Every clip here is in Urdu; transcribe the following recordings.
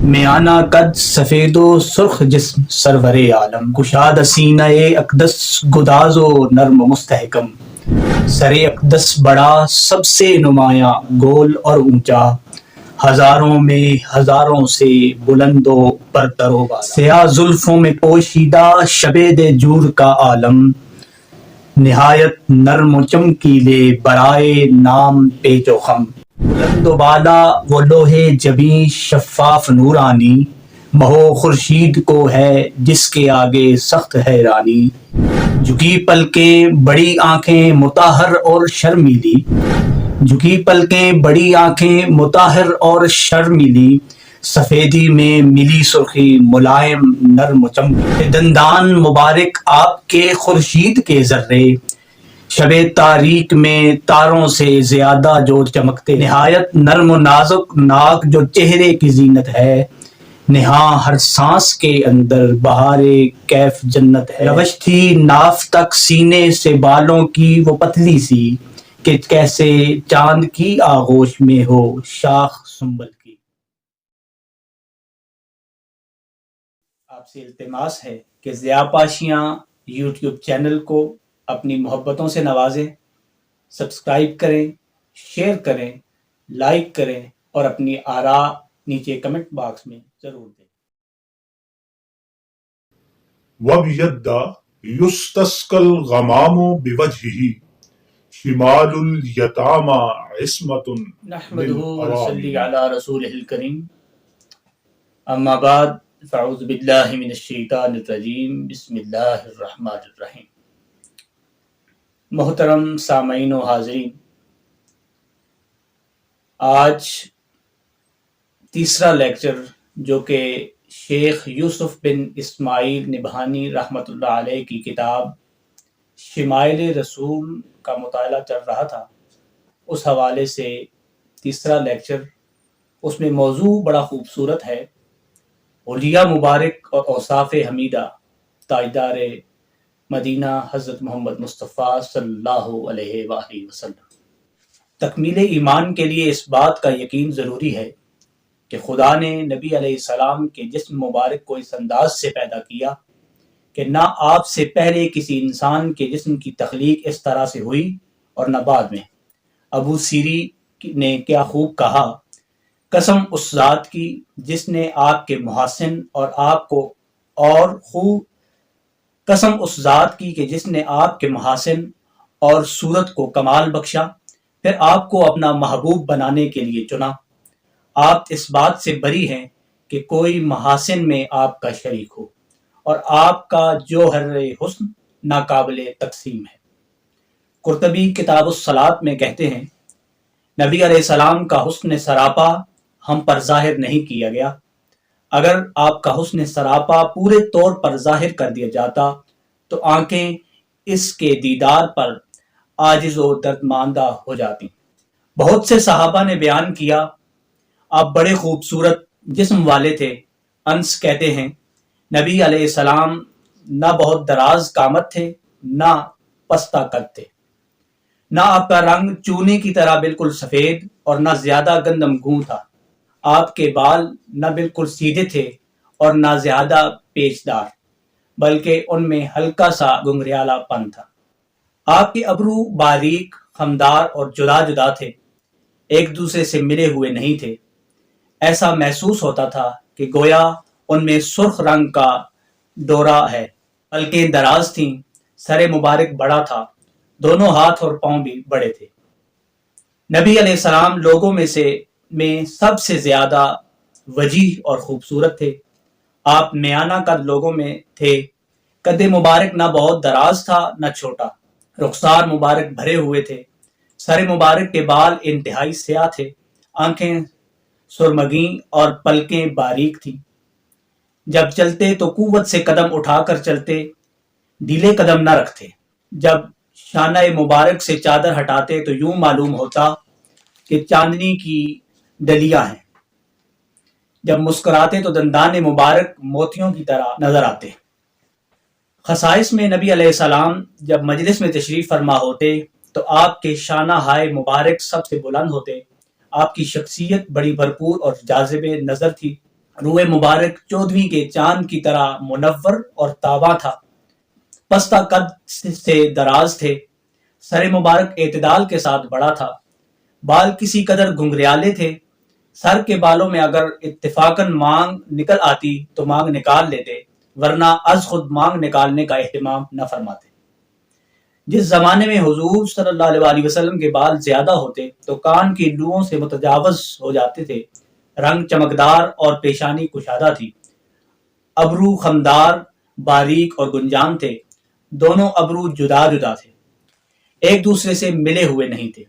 میانہ قد سفید و سرخ جسم سرور عالم، کشاد سینہ اقدس گداز و نرم و مستحکم، سر اقدس بڑا سب سے نمایاں گول اور اونچا، ہزاروں میں ہزاروں سے بلند و برتر و بالا، سیاہ زلفوں میں پوشیدہ شبید جور کا عالم، نہایت نرم و چمکیلے برائے نام پیچ و خم، بلند و بالا وہ لوہے جبیں شفاف نورانی، مہو خورشید کو ہے جس کے آگے سخت حیرانی، جھکی پلکیں بڑی آنکھیں مطہر اور شرمیلی، جھکی پلکیں بڑی آنکھیں مطہر اور شرمیلی، سفیدی میں ملی سرخی ملائم نرم و چمکی، دندان مبارک آپ کے خورشید کے ذرے، شب تاریک میں تاروں سے زیادہ جو چمکتے، نہایت نرم و نازک ناک جو چہرے کی زینت ہے، نہاں ہر سانس کے اندر بہار کیف جنت ہے، روش تھی ناف تک سینے سے بالوں کی وہ پتلی سی، کہ کیسے چاند کی آغوش میں ہو شاخ سنبل کی۔ آپ سے التماس ہے کہ ضیاء پاشیاں یوٹیوب چینل کو اپنی محبتوں سے نوازیں، سبسکرائب کریں، شیئر کریں، لائک کریں اور اپنی آراء نیچے کمنٹ باکس میں ضرور دیں۔ وَبِيَدَّ يُسْتَسْقَى الْغَمَامُ بِوَجْهِهِ شِمَالُ الْيَتَامَى عِصْمَةٌ نحمده ونصلي على رسوله الكريم، اما بعد فاعوذ باللہ من الشیطان الرجیم، بسم اللہ الرحمن الرحیم۔ محترم سامعین و حاضرین، آج تیسرا لیکچر جو کہ شیخ یوسف بن اسماعیل نبہانی رحمۃ اللہ علیہ کی کتاب شمائل رسول کا مطالعہ چل رہا تھا، اس حوالے سے تیسرا لیکچر، اس میں موضوع بڑا خوبصورت ہے، اولیاء مبارک اور اوصاف حمیدہ تاجدار مدینہ حضرت محمد مصطفیٰ صلی اللہ علیہ وآلہ وسلم۔ تکمیل ایمان کے لیے اس بات کا یقین ضروری ہے کہ خدا نے نبی علیہ السلام کے جسم مبارک کو اس انداز سے پیدا کیا کہ نہ آپ سے پہلے کسی انسان کے جسم کی تخلیق اس طرح سے ہوئی اور نہ بعد میں۔ ابو سیری نے کیا خوب کہا، قسم اس ذات کی جس نے آپ کے محاسن اور آپ کو اور خوب قسم اس ذات کی کہ جس نے آپ کے محاسن اور صورت کو کمال بخشا، پھر آپ کو اپنا محبوب بنانے کے لیے چنا۔ آپ اس بات سے بری ہیں کہ کوئی محاسن میں آپ کا شریک ہو، اور آپ کا جوہر حسن ناقابل تقسیم ہے۔ قرطبی کتاب الصلاۃ میں کہتے ہیں، نبی علیہ السلام کا حسن سراپا ہم پر ظاہر نہیں کیا گیا، اگر آپ کا حسن سراپا پورے طور پر ظاہر کر دیا جاتا تو آنکھیں اس کے دیدار پر عاجز و دردماندہ ہو جاتی۔ بہت سے صحابہ نے بیان کیا، آپ بڑے خوبصورت جسم والے تھے۔ انس کہتے ہیں، نبی علیہ السلام نہ بہت دراز قامت تھے نہ پستہ قد تھے، نہ آپ کا رنگ چونے کی طرح بالکل سفید اور نہ زیادہ گندم گوں تھا، آپ کے بال نہ بالکل سیدھے تھے اور نہ زیادہ پیچ دار، بلکہ ان میں ہلکا سا گنگریالا پن تھا۔ آپ کے ابرو باریک، خمدار اور جدا جدا تھے، ایک دوسرے سے ملے ہوئے نہیں تھے۔ ایسا محسوس ہوتا تھا کہ گویا ان میں سرخ رنگ کا ڈورا ہے۔ پلکیں دراز تھیں، سر مبارک بڑا تھا، دونوں ہاتھ اور پاؤں بھی بڑے تھے۔ نبی علیہ السلام لوگوں میں سب سے زیادہ وجیح اور خوبصورت تھے۔ آپ میانہ قد لوگوں میں تھے، قد مبارک نہ بہت دراز تھا نہ چھوٹا، رخسار مبارک بھرے ہوئے تھے، سر مبارک کے بال انتہائی سیاہ تھے، آنکھیں سرمگیں اور پلکیں باریک تھیں۔ جب چلتے تو قوت سے قدم اٹھا کر چلتے، ڈھیلے قدم نہ رکھتے۔ جب شانہ مبارک سے چادر ہٹاتے تو یوں معلوم ہوتا کہ چاندنی کی ڈلیاں ہیں۔ جب مسکراتے تو دندان مبارک موتیوں کی طرح نظر آتے۔ خصائص میں نبی علیہ السلام جب مجلس میں تشریف فرما ہوتے تو آپ کے شانہ ہائے مبارک سب سے بلند ہوتے۔ آپ کی شخصیت بڑی بھرپور اور جاذب نظر تھی۔ روئے مبارک 14ویں کے چاند کی طرح منور اور تاباں تھا، پستہ قد سے دراز تھے، سر مبارک اعتدال کے ساتھ بڑا تھا، بال کسی قدر گھنگریالے تھے، سر کے بالوں میں اگر اتفاقاً مانگ نکل آتی تو مانگ نکال لیتے، ورنہ از خود مانگ نکالنے کا اہتمام نہ فرماتے۔ جس زمانے میں حضور صلی اللہ علیہ وسلم کے بال زیادہ ہوتے تو کان کی لوؤں سے متجاوز ہو جاتے تھے، رنگ چمکدار اور پیشانی کشادہ تھی، ابرو خمدار، باریک اور گنجان تھے، دونوں ابرو جدا جدا تھے، ایک دوسرے سے ملے ہوئے نہیں تھے،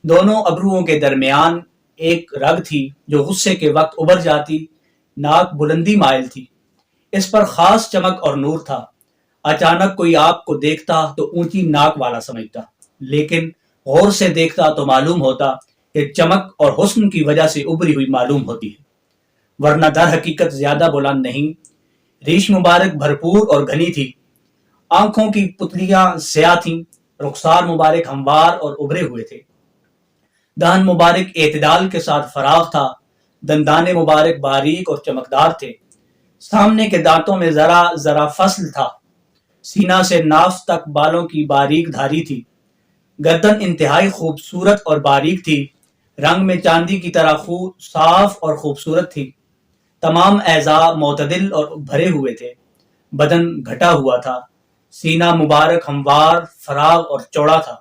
دونوں ابروؤں کے درمیان ایک رگ تھی جو غصے کے وقت ابھر جاتی، ناک بلندی مائل تھی، اس پر خاص چمک اور نور تھا، اچانک کوئی آپ کو دیکھتا تو اونچی ناک والا سمجھتا، لیکن غور سے دیکھتا تو معلوم ہوتا کہ چمک اور حسن کی وجہ سے ابری ہوئی معلوم ہوتی ہے، ورنہ در حقیقت زیادہ بلند نہیں۔ ریش مبارک بھرپور اور گھنی تھی، آنکھوں کی پتلیاں سیاہ تھیں، رخسار مبارک ہموار اور ابھرے ہوئے تھے، دہن مبارک اعتدال کے ساتھ فراغ تھا، دندان مبارک باریک اور چمکدار تھے، سامنے کے دانتوں میں ذرا ذرا فصل تھا، سینہ سے ناف تک بالوں کی باریک دھاری تھی، گردن انتہائی خوبصورت اور باریک تھی، رنگ میں چاندی کی طرح صاف اور خوبصورت تھی، تمام اعضاء معتدل اور بھرے ہوئے تھے، بدن گھٹا ہوا تھا، سینہ مبارک ہموار، فراغ اور چوڑا تھا،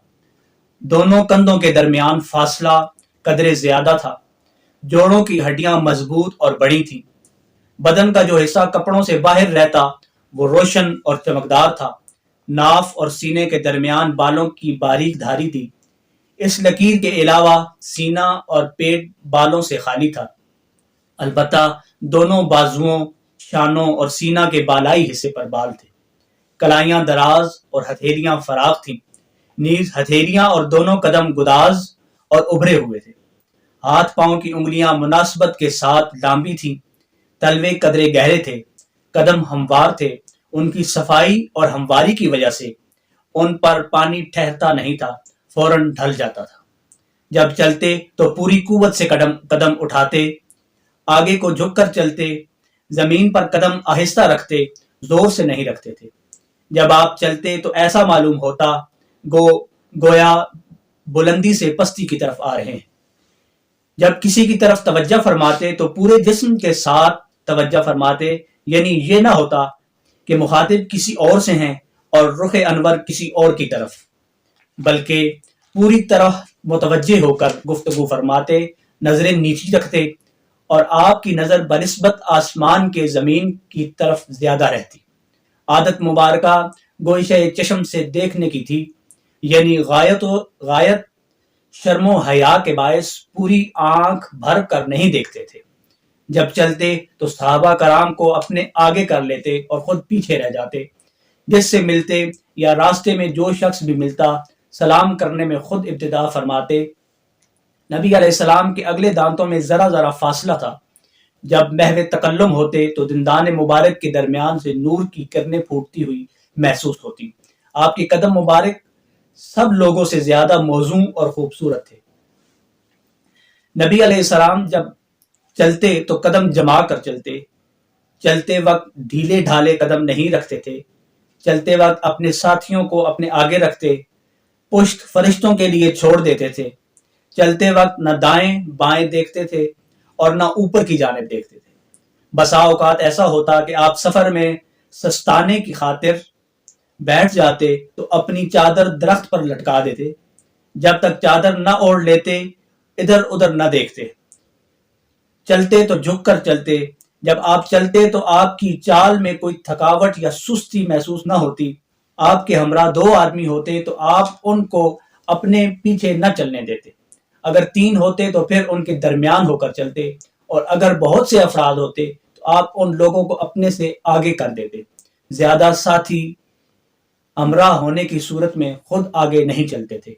دونوں کندھوں کے درمیان فاصلہ قدرے زیادہ تھا، جوڑوں کی ہڈیاں مضبوط اور بڑی تھیں، بدن کا جو حصہ کپڑوں سے باہر رہتا وہ روشن اور چمکدار تھا، ناف اور سینے کے درمیان بالوں کی باریک دھاری تھی، اس لکیر کے علاوہ سینہ اور پیٹ بالوں سے خالی تھا، البتہ دونوں بازوؤں، شانوں اور سینہ کے بالائی حصے پر بال تھے، کلائیاں دراز اور ہتھیلیاں فراخ تھیں، نیز ہتھیلیاں اور دونوں قدم گداز اور ابھرے ہوئے تھے، ہاتھ پاؤں کی انگلیاں مناسبت کے ساتھ لامبی تھیں، تلوے قدرے گہرے تھے، قدم ہموار تھے، ان کی صفائی اور ہمواری کی وجہ سے ان پر پانی ٹھہرتا نہیں تھا، فوراً ڈھل جاتا تھا، جب چلتے تو پوری قوت سے قدم اٹھاتے، آگے کو جھک کر چلتے، زمین پر قدم آہستہ رکھتے، زور سے نہیں رکھتے تھے، جب آپ چلتے تو ایسا معلوم ہوتا گویا بلندی سے پستی کی طرف آ رہے ہیں، جب کسی کی طرف توجہ فرماتے تو پورے جسم کے ساتھ توجہ فرماتے، یعنی یہ نہ ہوتا کہ مخاطب کسی اور سے ہیں اور رخ انور کسی اور کی طرف، بلکہ پوری طرح متوجہ ہو کر گفتگو فرماتے، نظریں نیچی رکھتے اور آپ کی نظر بنسبت آسمان کے زمین کی طرف زیادہ رہتی، عادت مبارکہ گوشہ چشم سے دیکھنے کی تھی، یعنی غایت شرم و حیا کے باعث پوری آنکھ بھر کر نہیں دیکھتے تھے، جب چلتے تو صحابہ کرام کو اپنے آگے کر لیتے اور خود پیچھے رہ جاتے، جس سے ملتے یا راستے میں جو شخص بھی ملتا سلام کرنے میں خود ابتدا فرماتے۔ نبی علیہ السلام کے اگلے دانتوں میں ذرا ذرا فاصلہ تھا، جب محو تکلم ہوتے تو دندان مبارک کے درمیان سے نور کی کرنیں پھوٹتی ہوئی محسوس ہوتی، آپ کے قدم مبارک سب لوگوں سے زیادہ موزوں اور خوبصورت تھے۔ نبی علیہ السلام جب چلتے تو قدم جما کر چلتے وقت ڈھیلے ڈھالے قدم نہیں رکھتے تھے، چلتے وقت اپنے ساتھیوں کو اپنے آگے رکھتے، پشت فرشتوں کے لیے چھوڑ دیتے تھے، چلتے وقت نہ دائیں بائیں دیکھتے تھے اور نہ اوپر کی جانب دیکھتے تھے، بسا اوقات ایسا ہوتا کہ آپ سفر میں سستانے کی خاطر بیٹھ جاتے تو اپنی چادر درخت پر لٹکا دیتے، جب تک چادر نہ اوڑھ لیتے ادھر ادھر نہ دیکھتے، چلتے تو جھک کر چلتے، جب آپ چلتے تو آپ کی چال میں کوئی تھکاوٹ یا سستی محسوس نہ ہوتی، آپ کے ہمراہ 2 آدمی ہوتے تو آپ ان کو اپنے پیچھے نہ چلنے دیتے، اگر 3 ہوتے تو پھر ان کے درمیان ہو کر چلتے، اور اگر بہت سے افراد ہوتے تو آپ ان لوگوں کو اپنے سے آگے کر دیتے، زیادہ ساتھی ہمراہ ہونے کی صورت میں خود آگے نہیں چلتے تھے،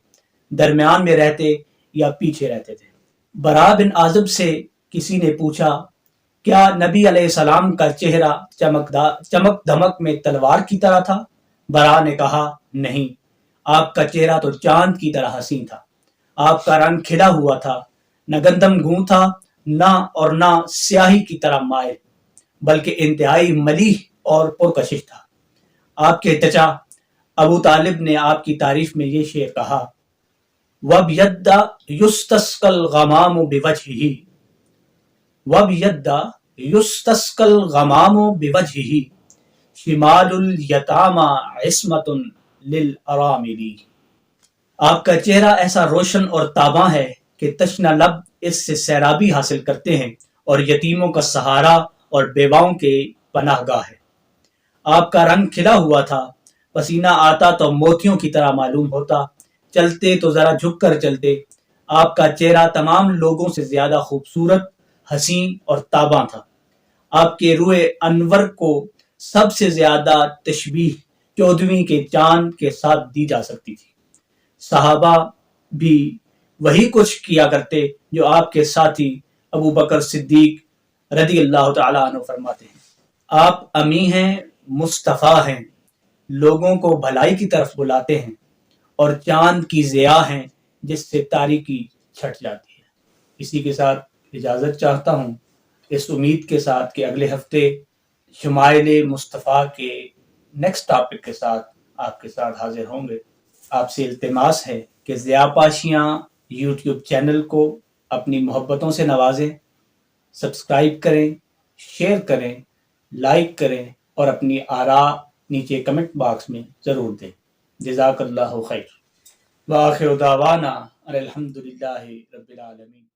درمیان میں رہتے یا پیچھے رہتے تھے۔ برا بن عازب سے کسی نے پوچھا، کیا نبی علیہ السلام کا چہرہ چمک دھمک میں تلوار کی طرح تھا؟ برا نے کہا، نہیں، آپ کا چہرہ تو چاند کی طرح حسین تھا، آپ کا رنگ کھلا ہوا تھا، نہ گندم گوں تھا نہ اور نہ سیاہی کی طرح مائل، بلکہ انتہائی ملیح اور پرکشش تھا۔ آپ کے چچا ابو طالب نے آپ کی تعریف میں یہ شعر کہا، وَبْيَدَّ يُسْتَسْقَى الْغَمَامُ بِوَجْهِهِ وَبْيَدَّ يُسْتَسْقَى الْغَمَامُ بِوَجْهِهِ شِمَالُ الْيَتَامَى عِصْمَةٌ لِلْأَرَامِلِ۔ آپ کا چہرہ ایسا روشن اور تاباں ہے کہ تشنہ لب اس سے سیرابی حاصل کرتے ہیں اور یتیموں کا سہارا اور بیواؤں کے پناہ گاہ ہے۔ آپ کا رنگ کھلا ہوا تھا، پسینہ آتا تو موتیوں کی طرح معلوم ہوتا، چلتے تو ذرا جھک کر چلتے۔ آپ کا چہرہ تمام لوگوں سے زیادہ خوبصورت، حسین اور تاباں تھا۔ آپ کے روئے انور کو سب سے زیادہ تشبیہ 14ویں کے چاند کے ساتھ دی جا سکتی تھی۔ صحابہ بھی وہی کچھ کیا کرتے جو آپ کے ساتھی ابو بکر صدیق رضی اللہ تعالیٰ عنہ فرماتے ہیں۔ آپ امی ہیں، مصطفیٰ ہیں، لوگوں کو بھلائی کی طرف بلاتے ہیں، اور چاند کی ضیاء ہیں جس سے تاریکی چھٹ جاتی ہے۔ اسی کے ساتھ اجازت چاہتا ہوں، اس امید کے ساتھ کہ اگلے ہفتے شمائل مصطفیٰ کے نیکسٹ ٹاپک کے ساتھ آپ کے ساتھ حاضر ہوں گے۔ آپ سے التماس ہے کہ ضیاء پاشیاں یوٹیوب چینل کو اپنی محبتوں سے نوازیں، سبسکرائب کریں، شیئر کریں، لائک کریں اور اپنی آراء نیچے کمنٹ باکس میں ضرور دیں۔ جزاک اللہ خیر۔ وآخر دعوانا الحمدللہ رب العالمین۔